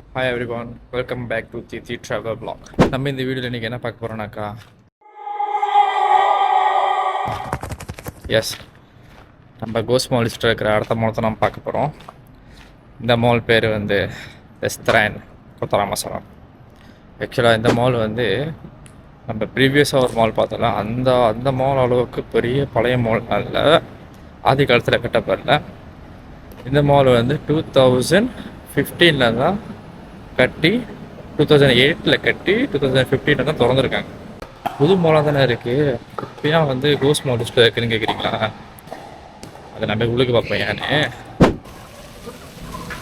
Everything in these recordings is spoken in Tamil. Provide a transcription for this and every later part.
Hi everyone, welcome back to the travel blog. நம்ம இந்த வீடியோவில் இன்றைக்கி என்ன பார்க்க போகிறோம்னாக்கா, எஸ், நம்ம கோஸ்ட் மால் லிஸ்ட்டில் இருக்கிற அடுத்த மால் தான் நம்ம பார்க்க போகிறோம். இந்த மால் பேர் வந்து ரெஸ்த்ரான் கொத்தராமசரம். ஆக்சுவலாக இந்த மால் வந்து நம்ம ப்ரீவியஸாக ஒரு மால் பார்த்தோம்ல, அந்த மால் அளவுக்கு பெரிய பழைய மால் அல்ல, ஆதி காலத்தில் கட்டப்படல. இந்த மால் வந்து 2015 தான் கட்டி, 2008 கட்டி 2015 தான் திறந்துருக்காங்க. புது மாலாக தானே இருக்குது. இப்போ ஏன் வந்து கோஸ்ட் மால் லிஸ்ட்டில் இருக்குதுன்னு கேட்குறீங்களா? அதை நம்ம உள்ளுக்கு பார்ப்போம் ஏன்னு.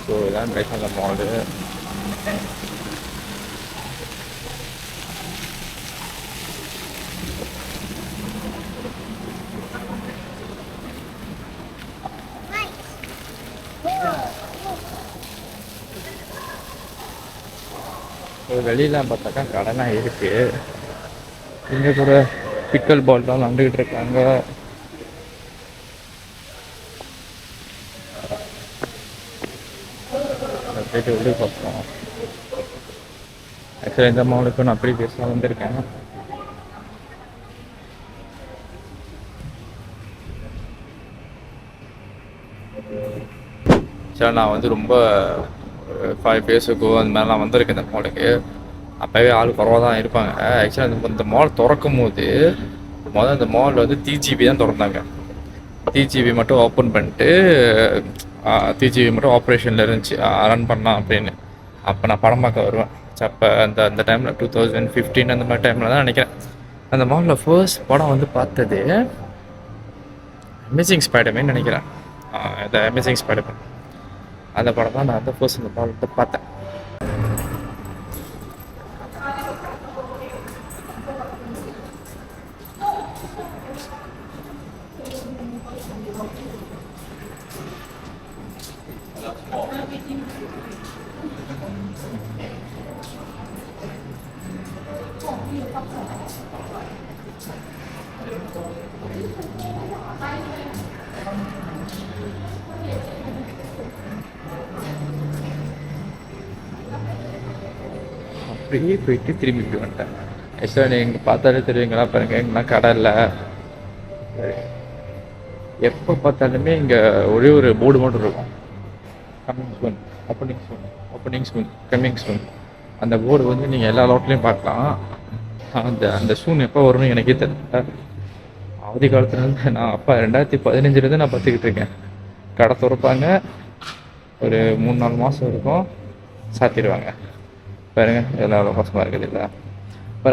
ஸோ இதான் அந்த மாலு. வெளியெலாம் பார்த்தாக்கா கடைலாம் இருக்குது. இங்கே கூட பிக்கல் பால் தான் விளாண்டுக்கிட்டு இருக்காங்க. போயிட்டு உள்ளே பார்ப்போம். ஆக்சுவலாக இந்த மாலுக்கு நான் ப்ரீவியஸாக வந்திருக்கேன். சரி, நான் வந்து ரொம்ப 5 இயர்ஸுக்கோ அந்த மாதிரிலாம் வந்திருக்கேன் இந்த மாலுக்கு. அப்போவே ஆள் குறவாக தான் இருப்பாங்க. ஆக்சுவலாக இந்த மால் திறக்கும் போது இந்த மால் வந்து டிஜிபி தான் திறந்தாங்க. டிஜிபி மட்டும் ஓப்பன் பண்ணிட்டு டிஜிபி மட்டும் ஆப்ரேஷனில் இருந்துச்சு, ரன் பண்ணலாம் அப்படின்னு. அப்போ நான் படம் பார்க்க வருவேன். அப்போ அந்த டைமில் 2015 அந்த மாதிரி டைமில் தான் நினைக்கிறேன். அந்த மாலில் ஃபர்ஸ்ட் படம் வந்து பார்த்தது அமேசிங் ஸ்பைடர்மேன் நினைக்கிறேன். இந்த அமேசிங் ஸ்பைடர்மேன் அந்த படம் தான் நான் ஃபர்ஸ்ட் இந்த மாலில் பார்த்தேன். அப்படியே போயிட்டு திரும்பி இப்படி வந்துட்டேன். ஆக்சுவலாக நீங்கள் பார்த்தாலே தெரியுங்களா பாருங்க, எங்கன்னா கடை இல்லை. எப்போ பார்த்தாலுமே இங்கே ஒரே ஒரு போர்டு மட்டும் இருக்கும், கம்மிங் சூன், ஓப்பனிங் சூன், ஓப்பனிங் சூன், கம்மிங் சூன். அந்த போர்டு வந்து நீங்கள் எல்லா லோட்லேயும் பார்க்கலாம். அந்த சூன் எப்போ வரும்னு எனக்கே தெரியல. அவதி காலத்துலேருந்து நான் 2015 நான் பார்த்துக்கிட்டு இருக்கேன். கடை திறப்பாங்க, ஒரு 3-4 மாதம் இருக்கும், சாத்திடுவாங்க. பாருங்க இதெல்லாம் எவ்வளோ மோசமாக இருக்குது இல்லை.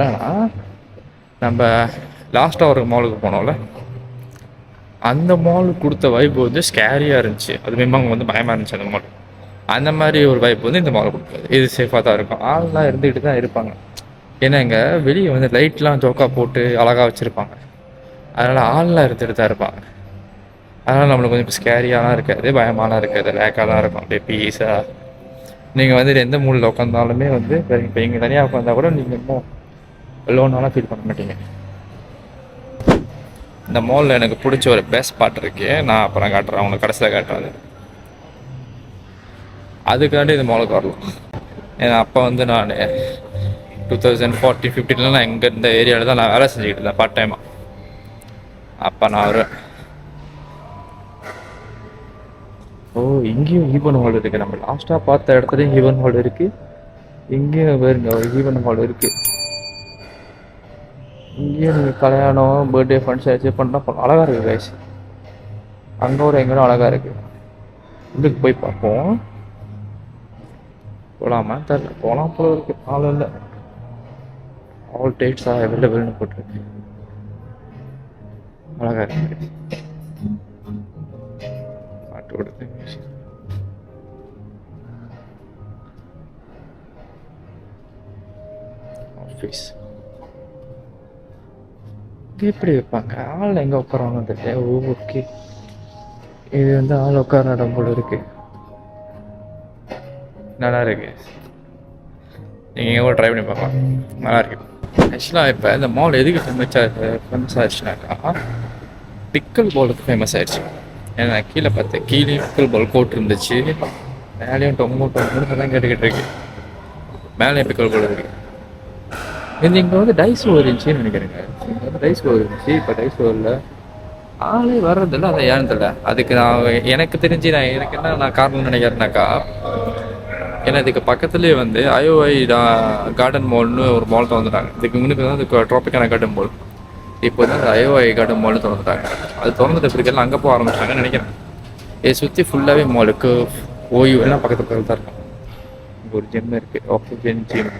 ஆனால் நம்ம லாஸ்ட்டாக ஒரு மாலுக்கு போனோம்ல, அந்த மாலுக்கு கொடுத்த வைப் வந்து ஸ்கேரியாக இருந்துச்சு. அது மேம்பாங்க வந்து பயமாக இருந்துச்சு அந்த மால். அந்த மாதிரி ஒரு வைப் வந்து இந்த மால் கொடுக்காது. இது சேஃபாக தான் இருக்கும். ஆள்லாம் இருந்துக்கிட்டு தான் இருப்பாங்க. ஏன்னா இங்கே வெளியே வந்து லைட்லாம் ஜோக்கா போட்டு அழகாக வச்சுருப்பாங்க. அதனால் ஆள்லாம் இருந்துகிட்டு தான் இருப்பாங்க. அதனால் நம்மளுக்கு கொஞ்சம் இப்போ ஸ்கேரியாலாம் இருக்காது, பயமாலாம் இருக்காது, லேக்காக தான் இருக்கும். அப்படியே பீஸாக நீங்கள் வந்து எந்த மூலில் உட்காந்தாலுமே வந்து இப்போ இங்கே தனியாக உட்காந்தா கூட நீங்கள் இன்னும் லோனாலாம் ஃபீல் பண்ண மாட்டீங்க. இந்த மாலில் எனக்கு பிடிச்ச ஒரு பெஸ்ட் பார்ட் இருக்கு, நான் அப்புறம் காட்டுறேன், அவங்களுக்கு கடைசியில் காட்டுறாது. அதுக்காண்டி இந்த மாலுக்கு வரலாம். ஏன்னா அப்போ வந்து நான் 2014-15 நான் இங்கே இந்த ஏரியாவில் தான் நான் வேலை செஞ்சுக்கிட்டு இருந்தேன் பார்ட் டைமாக. அப்போ நான் வருவேன். ஓ, இங்கேயும் ஈவன் ஹால் இருக்குது. நம்ம லாஸ்ட்டாக பார்த்த இடத்துலையும் ஈவன் ஹால் இருக்குது. இங்கேயும் வேறுங்க ஒரு ஈவன் ஹால் இருக்குது. இங்கேயும் நீங்கள் கல்யாணம், பர்த்டே ஃபங்க்ஷன் அச்சீவ் பண்ணால் அழகாக இருக்குது கைஸ். அங்கே ஒரு எங்கேயும் அழகாக இருக்குது. இதுக்கு போய் பார்ப்போம். போகலாமா தெரியல, போகலாம் போல இருக்குது. ஆள் இல்லை, ஆல் டேட்ஸ் ஆர் அவைலபிள்னு போட்டிருக்கு. அழகாக இருக்குது. ஆஃபீஸ் எப்படி வைப்பாங்க, ஆள் எங்கே உட்காருவாங்க தெரியல. ஓகே, இது வந்து ஆள் உட்கார இடம் போல இருக்கு. நல்லா இருக்கு, நீங்கள் கூட ட்ரை பண்ணி பார்க்கலாம், நல்லா இருக்கு. ஆக்சுவலாக இப்போ இந்த மால் எதுக்கு ஃபேமஸ் ஆயிடுச்சுனாக்கா, பிக்கல் பாலுக்கு ஃபேமஸ் ஆயிடுச்சு. ஏன்னா கீழே பார்த்தேன், கீழே பிக்கல் பால் கோட் இருந்துச்சு, மேலேயும் டொம்மோ டொம்முன்னு தான் கேட்டுக்கிட்டு இருக்கு. மேலே பிக்கல் கூட இருக்கு. இது இங்கே வந்து டைஸ் இருந்துச்சுன்னு நினைக்கிறேங்க. இங்கே வந்து டைஸ் இருந்துச்சு. இப்போ டைஸ் இல்லை, ஆளே வர்றதில்ல. அதை ஏன்னு தெரியல. அதுக்கு நான் எனக்கு தெரிஞ்சு எனக்கு என்ன நான் காரணம் நினைக்கிறேன்னாக்கா, ஏன்னா இதுக்கு பக்கத்துலேயே வந்து ஐஓஐ கார்டன் மால்னு ஒரு மால் திறந்துட்டாங்க. இதுக்கு முன்னுக்கு தான் இதுக்கு ட்ராபிக்கான கார்டன் மால். இப்போ வந்து அந்த ஐஓஐ கார்டன் மால் திறந்துட்டாங்க. அது திறந்துட்டு பிறகு அங்கே போக ஆரம்பிச்சிட்டாங்கன்னு நினைக்கிறேன். இதை சுற்றி ஃபுல்லாகவே மாலுக்கு ஓய்வு எல்லாம் பக்கத்தில் தான் இருக்கும். இங்கே ஒரு ஜிம் இருக்குது, ஆக்சிஜன் ஜிம்.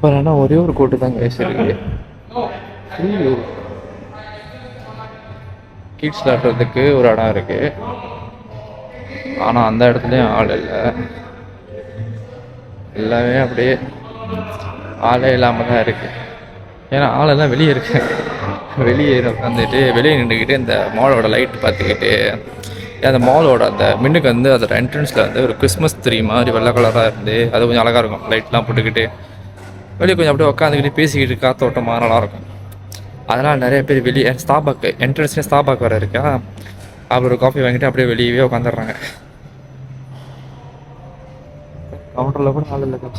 ஆனால் ஒரே ஒரு கோட்டு தான் கைஸ் இருக்கு. கிட்ஸ் விளாட்றதுக்கு ஒரு இடம் இருக்கு, ஆனால் அந்த இடத்துலையும் ஆள் இல்லை. எல்லாமே அப்படியே ஆளே இல்லாமல் தான் இருக்கு. ஏன்னா ஆளெல்லாம் வெளியே இருக்கு. வெளியே வந்துட்டு வெளியே நின்றுக்கிட்டு இந்த மாலோட லைட் பார்த்துக்கிட்டு, அந்த மாலோட அந்த மின்னுக்கு வந்து அதோட என்ட்ரன்ஸில் வந்து ஒரு கிறிஸ்மஸ் ட்ரீ மாதிரி வெள்ளை கலராக இருந்து அது கொஞ்சம் அழகாக இருக்கும். லைட்லாம் போட்டுக்கிட்டு வெளியே கொஞ்சம் அப்படியே உட்காந்துக்கிட்டு பேசிக்கிட்டு காத்தோட்டமாக நல்லாயிருக்கும். அதனால் நிறைய பேர் வெளியே ஸ்டாபாக்கு என்ட்ரன்ஸ்லேயே ஸ்டாபாக் வேறு இருக்கா, அப்புறம் ஒரு காஃபி வாங்கிட்டு அப்படியே வெளியவே உட்காந்துடுறாங்க. கவுண்டரில் கூட ஆள் இல்லை.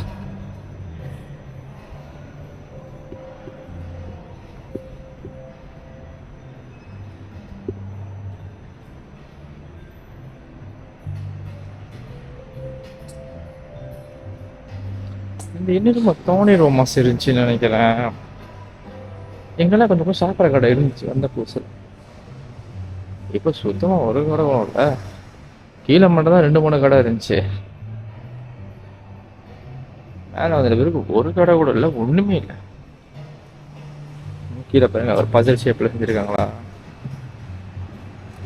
இந்த இன்னும் தோணி ரோமாஸ் இருந்துச்சுன்னு நினைக்கிறேன். எங்கெல்லாம் கொஞ்சம் கொஞ்சம் சாப்பிட்ற கடை இருந்துச்சு வந்த புதுசு. இப்போ சுத்தமாக ஒரு கடை கூட இல்லை. கீழே மட்டும் தான் 2-3 கடை இருந்துச்சு. மேலே அதில் பிறகு ஒரு கடை கூட இல்லை, ஒன்றுமே இல்லை. கீழே பாருங்க, ஒரு பசல் ஷேப்பில் செஞ்சுருக்காங்களா?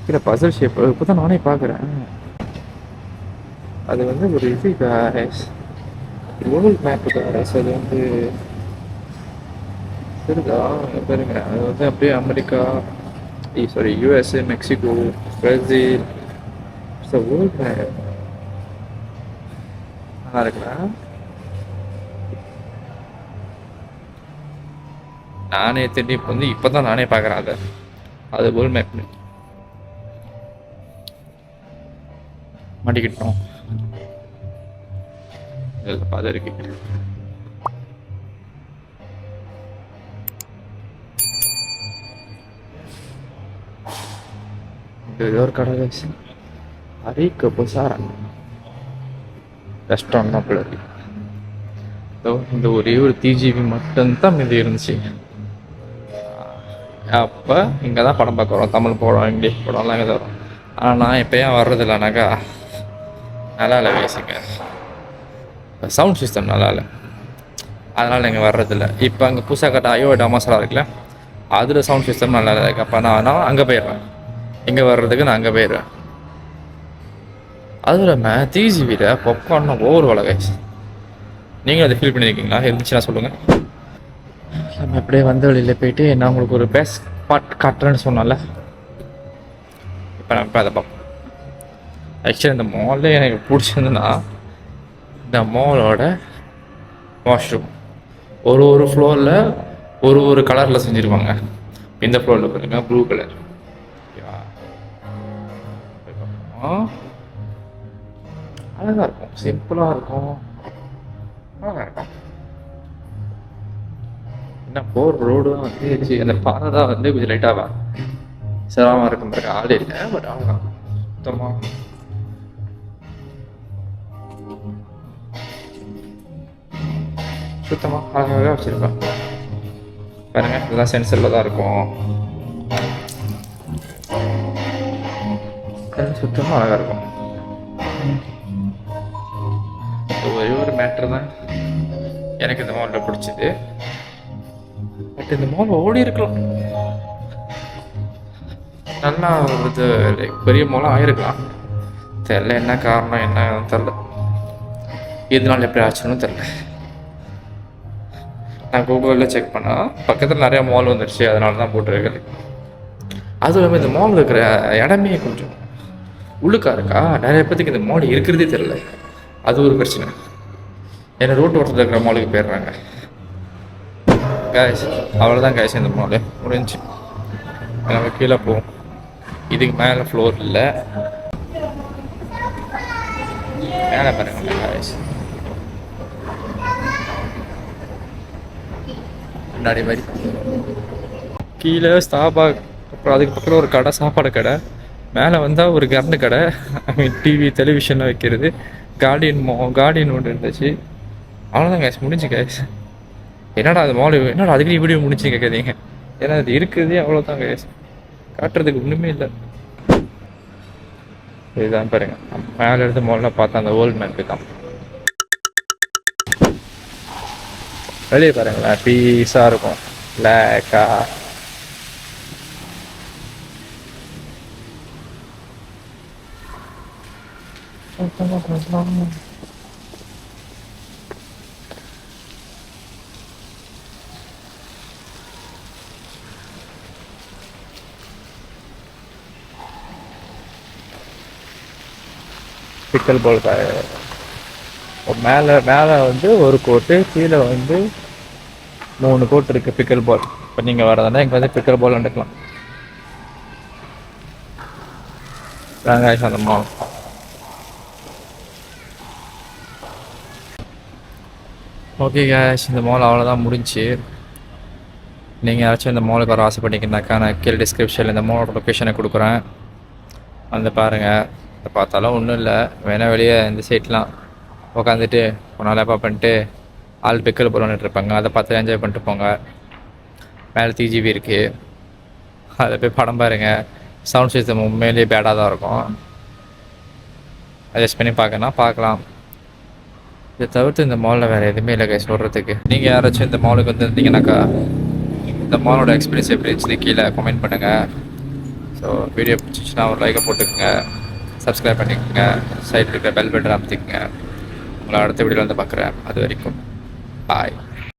கீழே பசல் ஷேப் இப்போ தான் நானே பார்க்குறேன். அது வந்து ஒரு இது கூகுள் மேப்பு கைஸ். அது வந்து சரிதா பாருங்க, அது வந்து அப்படியே America, sorry USA, Mexico, Brazil, world map. நல்லா இருக்குண்ணா. நானே திரும்பி இப்போ வந்து இப்போ தான் நானே பார்க்குறேன் அதை. அது வேர்ல்ட் மேப் மாட்டிக்கிட்டோம். அது இருக்கு. ஏதோ ஒரு கடை அரிக்க புசாரா ரெஸ்டாரண்ட் தான் பிள்ளை. இந்த ஒரே ஒரு டிஜிபி மட்டும்தான் இது இருந்துச்சு. அப்போ இங்கே தான் படம் பார்க்க வரோம். தமிழ் படம், இங்கிலீஷ் படம்லாம் இங்கே தான் வரும். ஆனால் நான் இப்போ ஏன் வர்றதில்லைனாக்கா, நல்லா இல்லை பேசுங்க, சவுண்ட் சிஸ்டம் நல்லா இல்லை, அதனால் இங்கே வர்றதில்லை. இப்போ அங்கே புதுசாக கட்ட ஐயோட மசாலா இருக்குல்ல, அதில் சவுண்ட் சிஸ்டம் நல்லா இருக்கு. அப்போ நான் அங்கே போயிடுறேன். இங்கே வர்றதுக்கு நான் அங்கே போயிடுவேன். அதுவும் இல்லாமல் டிஜிபியில் பாப்கார்ன்னா ஓவர் வளகை. நீங்களும் அதை ஃபீல் பண்ணியிருக்கீங்களா? இருந்துச்சுன்னா சொல்லுங்கள். நம்ம எப்படியே வந்த வழியில் போயிட்டு நான் உங்களுக்கு ஒரு பெஸ்ட் ஸ்பாட் காட்டுறேன்னு சொன்னால, இப்போ நம்ம இப்போ அதை பார்ப்போம். ஆக்சுவலி இந்த மாலில் எனக்கு பிடிச்சிருந்துன்னா, இந்த மாலோட வாஷ்ரூம் ஒரு ஃப்ளோரில் ஒரு கலரில் செஞ்சுருவாங்க. இந்த ஃப்ளோரில் பாருங்க ப்ளூ கலர். அழகாக இருக்கும், சிம்பிளாக இருக்கும், அழகாக இருக்கும். என்ன போகிற ரோடு தான் வந்து அந்த பாதை தான் வந்து கொஞ்சம் லைட்டாக சிரமமாக இருக்கும். பாருங்க ஆளே இல்லை, பட் அழகா சுத்தமாக அழகாக வச்சுருக்கேன். பாருங்க இதெல்லாம் சென்சரில் தான் இருக்கும். சுத்தமாக அழகாக இருக்கும். ஒரே ஒரு மேட்ரு தான் எனக்கு இந்த மாலில் பிடிச்சது. பட் இந்த மால் ஓடி இருக்கலாம், நல்லா ஒரு இது பெரிய மாலாக ஆயிருக்கலாம். தெரில என்ன காரணம் என்ன தெரில, இதனால எப்படி ஆச்சுன்னு தெரில. நான் கூகுளில் செக் பண்ணால் பக்கத்தில் நிறையா மால் வந்துடுச்சு, அதனால தான் போட்டிருக்கு. அதுவும் இல்லாமல் இந்த மாலில் இருக்கிற இடமே கொஞ்சம் உள்ளுக்கா இருக்கா, நிறைய பேத்துக்கு இந்த மால் இருக்கிறதே தெரில. அது ஒரு பிரச்சனை. ஏன்னா ரோட்டு ஓட்டத்தில் இருக்கிற மாலுக்கு போயிடுறாங்க. கேஷ் அவ்வளோதான், கேஷ் இந்த மாலு முடிஞ்சு. நம்ம கீழே போவோம். இதுக்கு மேலே ஃப்ளோர் இல்லை, மேலே பாருங்க கேஷ் முன்னாடி மாதிரி. கீழே ஸ்தாபா, அப்புறம் அதுக்கு பக்கத்தில் ஒரு கடை, சாப்பாடு கடை. மேலே வந்தால் ஒரு கரண்ட் கடை, ஐ மீன் டிவி டெலிவிஷனில் வைக்கிறது. கார்டியன் ஒன்று இருந்துச்சு. அவ்வளோதான் கேஷ், முடிஞ்சு கேஷ். என்னடா அது மால், என்னடா அதுக்கு வீடியோ முடிச்சு கேட்காதீங்க. ஏன்னா அது இருக்குதே அவ்வளோதான் கேஷ், காட்டுறதுக்கு ஒன்றுமே இல்லை. இதுதான் பாருங்க, மேலே இருந்து மாலில் பார்த்தா அந்த வேர்ல்ட் மேப்பு தான். வெளியே பாருங்களேன், பீஸாக இருக்கும், பிளாக்கா. பிக்கல் பால் மேலே வந்து ஒரு கோட்டு, கீழே வந்து 3 கோட் இருக்குது பிக்கல் பால். இப்போ நீங்கள் வரதுனா இங்கே வந்து பிக்கல் பால் வந்துக்கலாம். ராங்காய்ஸ் அந்த மால். ஓகே கேஷ், இந்த மால் அவ்வளோதான் முடிஞ்சு. நீங்கள் யாராச்சும் இந்த மாலுக்கு வர ஆசைப்பட்டீங்கன்னாக்கா நான் கீழே டிஸ்கிரிப்ஷனில் இந்த மாலோட லொக்கேஷனை கொடுக்குறேன், வந்து பாருங்கள். அதை பார்த்தாலும் ஒன்றும் இல்லை, வேணால் வெளியே இந்த சைட்லாம் உட்காந்துட்டு ஒன்றா லேப்பாக பண்ணிட்டு ஆள் பிக்கல் போட்டு இருப்பாங்க, அதை பார்த்து என்ஜாய் பண்ணிட்டு போங்க. மேலே டிஜிபி இருக்குது, அதை போய் படம் பாருங்கள். சவுண்ட் சிஸ்டம் உண்மையிலேயே பேடாக தான் இருக்கும், அட்ஜஸ்ட் பண்ணி பார்க்கலாம். இதை தவிர்த்து இந்த மாலில் வேறு எதுவுமே இல்லை கைஸ் சொல்கிறதுக்கு. நீங்கள் யாராச்சும் இந்த மாலுக்கு வந்து இருந்தீங்கன்னாக்கா இந்த மாலோட எக்ஸ்பீரியன்ஸ் எப்படி இருந்துச்சு கீழே கமெண்ட் பண்ணுங்கள். ஸோ வீடியோ பிடிச்சிச்சுன்னா ஒரு லைக்கை போட்டுக்கோங்க, சப்ஸ்கிரைப் பண்ணிக்கோங்க, சைடில் இருக்கிற பெல் பட்டன் அமைத்துக்கோங்க. உங்களை அடுத்த வீடியோவில் வந்து பார்க்குறேன். அது வரைக்கும் பாய்.